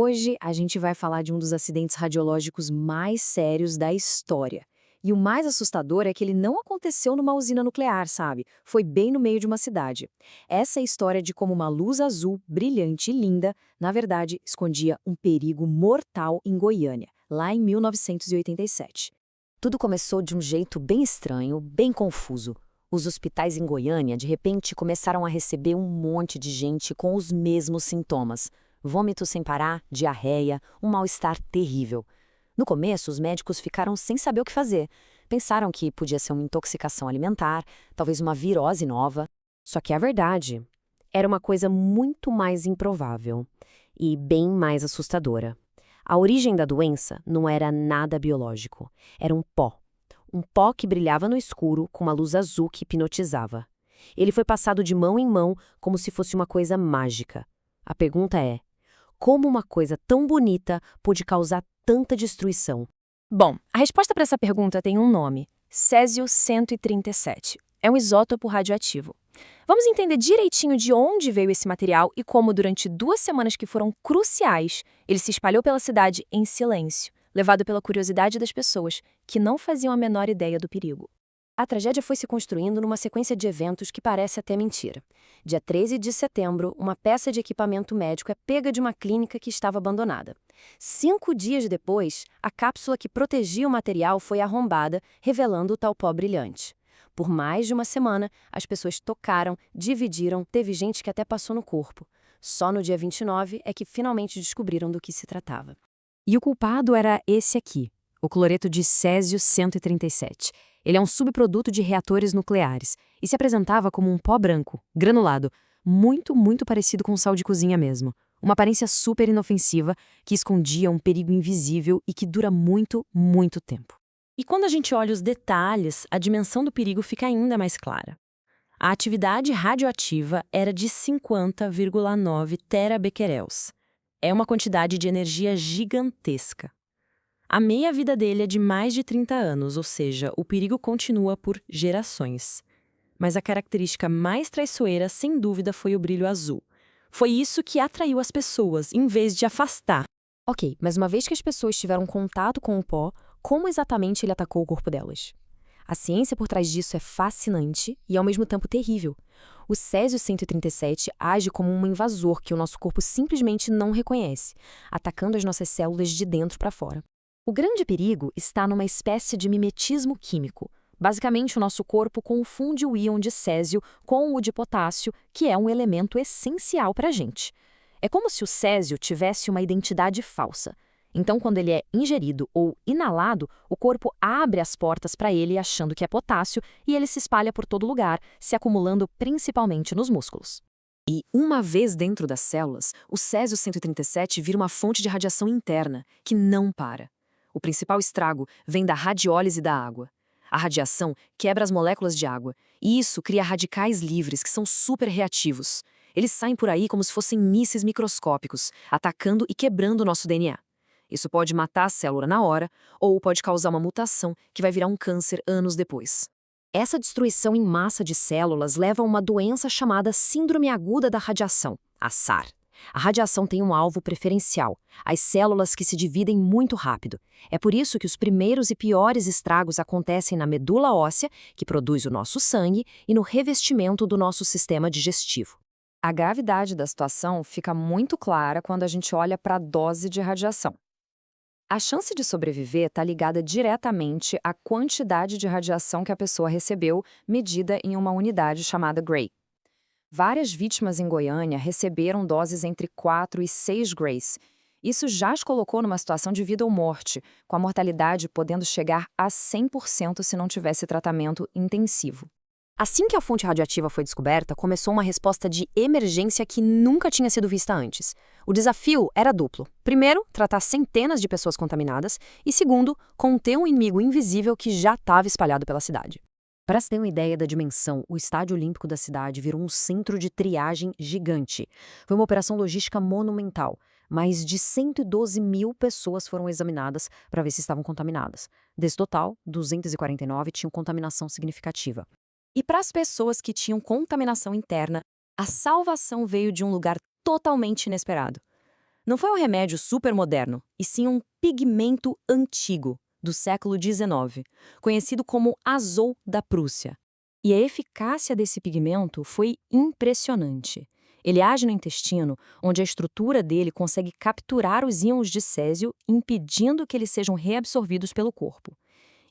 Hoje a gente vai falar de um dos acidentes radiológicos mais sérios da história. E o mais assustador é que ele não aconteceu numa usina nuclear, sabe? Foi bem no meio de uma cidade. Essa é a história de como uma luz azul, brilhante e linda, na verdade, escondia um perigo mortal em Goiânia, lá em 1987. Tudo começou de um jeito bem estranho, bem confuso. Os hospitais em Goiânia, de repente, começaram a receber um monte de gente com os mesmos sintomas. Vômito sem parar, diarreia, um mal-estar terrível. No começo, os médicos ficaram sem saber o que fazer. Pensaram que podia ser uma intoxicação alimentar, talvez uma virose nova. Só que a verdade era uma coisa muito mais improvável e bem mais assustadora. A origem da doença não era nada biológico, era um pó. Um pó que brilhava no escuro com uma luz azul que hipnotizava. Ele foi passado de mão em mão como se fosse uma coisa mágica. A pergunta é: como uma coisa tão bonita pôde causar tanta destruição? Bom, a resposta para essa pergunta tem um nome: Césio-137. É um isótopo radioativo. Vamos entender direitinho de onde veio esse material e como, durante 2 semanas que foram cruciais, ele se espalhou pela cidade em silêncio, levado pela curiosidade das pessoas, que não faziam a menor ideia do perigo. A tragédia foi se construindo numa sequência de eventos que parece até mentira. Dia 13 de setembro, uma peça de equipamento médico é pega de uma clínica que estava abandonada. 5 dias depois, a cápsula que protegia o material foi arrombada, revelando o tal pó brilhante. Por mais de uma semana, as pessoas tocaram, dividiram, teve gente que até passou no corpo. Só no dia 29 é que finalmente descobriram do que se tratava. E o culpado era esse aqui, o cloreto de Césio-137. Ele é um subproduto de reatores nucleares e se apresentava como um pó branco, granulado, muito parecido com sal de cozinha mesmo. Uma aparência super inofensiva que escondia um perigo invisível e que dura muito tempo. E quando a gente olha os detalhes, a dimensão do perigo fica ainda mais clara. A atividade radioativa era de 50,9 terabequerels. É uma quantidade de energia gigantesca. A meia-vida dele é de mais de 30 anos, ou seja, o perigo continua por gerações. Mas a característica mais traiçoeira, sem dúvida, foi o brilho azul. Foi isso que atraiu as pessoas, em vez de afastar. Ok, mas uma vez que as pessoas tiveram contato com o pó, como exatamente ele atacou o corpo delas? A ciência por trás disso é fascinante e ao mesmo tempo terrível. O Césio-137 age como um invasor que o nosso corpo simplesmente não reconhece, atacando as nossas células de dentro para fora. O grande perigo está numa espécie de mimetismo químico. Basicamente, o nosso corpo confunde o íon de césio com o de potássio, que é um elemento essencial para a gente. É como se o césio tivesse uma identidade falsa. Então, quando ele é ingerido ou inalado, o corpo abre as portas para ele achando que é potássio e ele se espalha por todo lugar, se acumulando principalmente nos músculos. E, uma vez dentro das células, o Césio-137 vira uma fonte de radiação interna, que não para. O principal estrago vem da radiólise da água. A radiação quebra as moléculas de água, e isso cria radicais livres que são super reativos. Eles saem por aí como se fossem mísseis microscópicos, atacando e quebrando o nosso DNA. Isso pode matar a célula na hora, ou pode causar uma mutação que vai virar um câncer anos depois. Essa destruição em massa de células leva a uma doença chamada Síndrome Aguda da Radiação, a SAR. A radiação tem um alvo preferencial, as células que se dividem muito rápido. É por isso que os primeiros e piores estragos acontecem na medula óssea, que produz o nosso sangue, e no revestimento do nosso sistema digestivo. A gravidade da situação fica muito clara quando a gente olha para a dose de radiação. A chance de sobreviver está ligada diretamente à quantidade de radiação que a pessoa recebeu, medida em uma unidade chamada Gray. Várias vítimas em Goiânia receberam doses entre 4 e 6 Grays. Isso já as colocou numa situação de vida ou morte, com a mortalidade podendo chegar a 100% se não tivesse tratamento intensivo. Assim que a fonte radioativa foi descoberta, começou uma resposta de emergência que nunca tinha sido vista antes. O desafio era duplo. Primeiro, tratar centenas de pessoas contaminadas e, segundo, conter um inimigo invisível que já estava espalhado pela cidade. Para se ter uma ideia da dimensão, o Estádio Olímpico da cidade virou um centro de triagem gigante. Foi uma operação logística monumental. Mais de 112 mil pessoas foram examinadas para ver se estavam contaminadas. Desse total, 249 tinham contaminação significativa. E para as pessoas que tinham contaminação interna, a salvação veio de um lugar totalmente inesperado. Não foi um remédio super moderno, e sim um pigmento antigo, do século XIX, conhecido como azul da Prússia. E a eficácia desse pigmento foi impressionante. Ele age no intestino, onde a estrutura dele consegue capturar os íons de césio, impedindo que eles sejam reabsorvidos pelo corpo.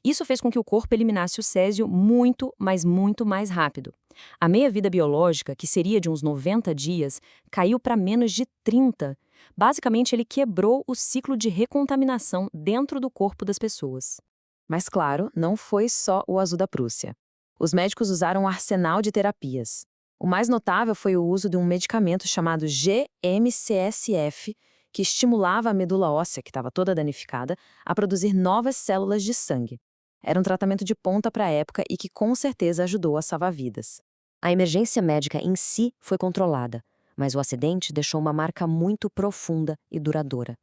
Isso fez com que o corpo eliminasse o césio muito, mas muito mais rápido. A meia-vida biológica, que seria de uns 90 dias, caiu para menos de 30. Basicamente, ele quebrou o ciclo de recontaminação dentro do corpo das pessoas. Mas, claro, não foi só o azul da Prússia. Os médicos usaram um arsenal de terapias. O mais notável foi o uso de um medicamento chamado GM-CSF, que estimulava a medula óssea, que estava toda danificada, a produzir novas células de sangue. Era um tratamento de ponta para a época e que com certeza ajudou a salvar vidas. A emergência médica em si foi controlada, mas o acidente deixou uma marca muito profunda e duradoura.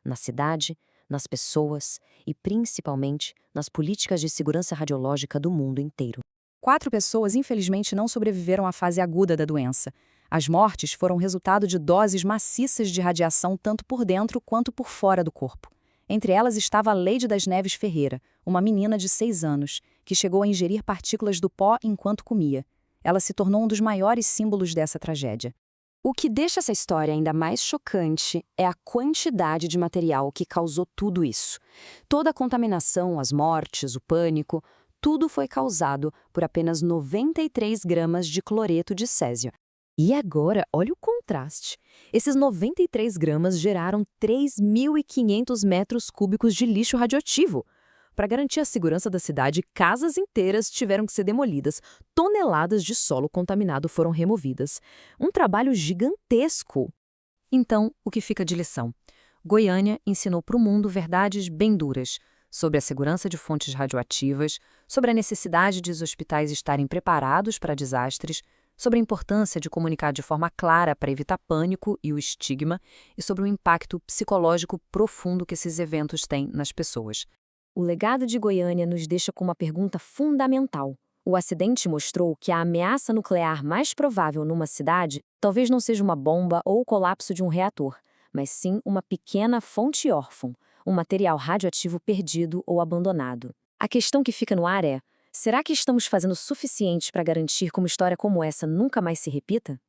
Na cidade, nas pessoas e, principalmente, nas políticas de segurança radiológica do mundo inteiro. 4 pessoas, infelizmente, não sobreviveram à fase aguda da doença. As mortes foram resultado de doses maciças de radiação tanto por dentro quanto por fora do corpo. Entre elas estava a Leide das Neves Ferreira, uma menina de 6 anos, que chegou a ingerir partículas do pó enquanto comia. Ela se tornou um dos maiores símbolos dessa tragédia. O que deixa essa história ainda mais chocante é a quantidade de material que causou tudo isso. Toda a contaminação, as mortes, o pânico, tudo foi causado por apenas 93 gramas de cloreto de césio. E agora, olha o contraste. Esses 93 gramas geraram 3.500 metros cúbicos de lixo radioativo. Para garantir a segurança da cidade, casas inteiras tiveram que ser demolidas, toneladas de solo contaminado foram removidas. Um trabalho gigantesco. Então, o que fica de lição? Goiânia ensinou para o mundo verdades bem duras sobre a segurança de fontes radioativas, sobre a necessidade de os hospitais estarem preparados para desastres, sobre a importância de comunicar de forma clara para evitar pânico e o estigma, e sobre o impacto psicológico profundo que esses eventos têm nas pessoas. O legado de Goiânia nos deixa com uma pergunta fundamental. O acidente mostrou que a ameaça nuclear mais provável numa cidade talvez não seja uma bomba ou o colapso de um reator, mas sim uma pequena fonte órfã, um material radioativo perdido ou abandonado. A questão que fica no ar é: será que estamos fazendo o suficiente para garantir que uma história como essa nunca mais se repita?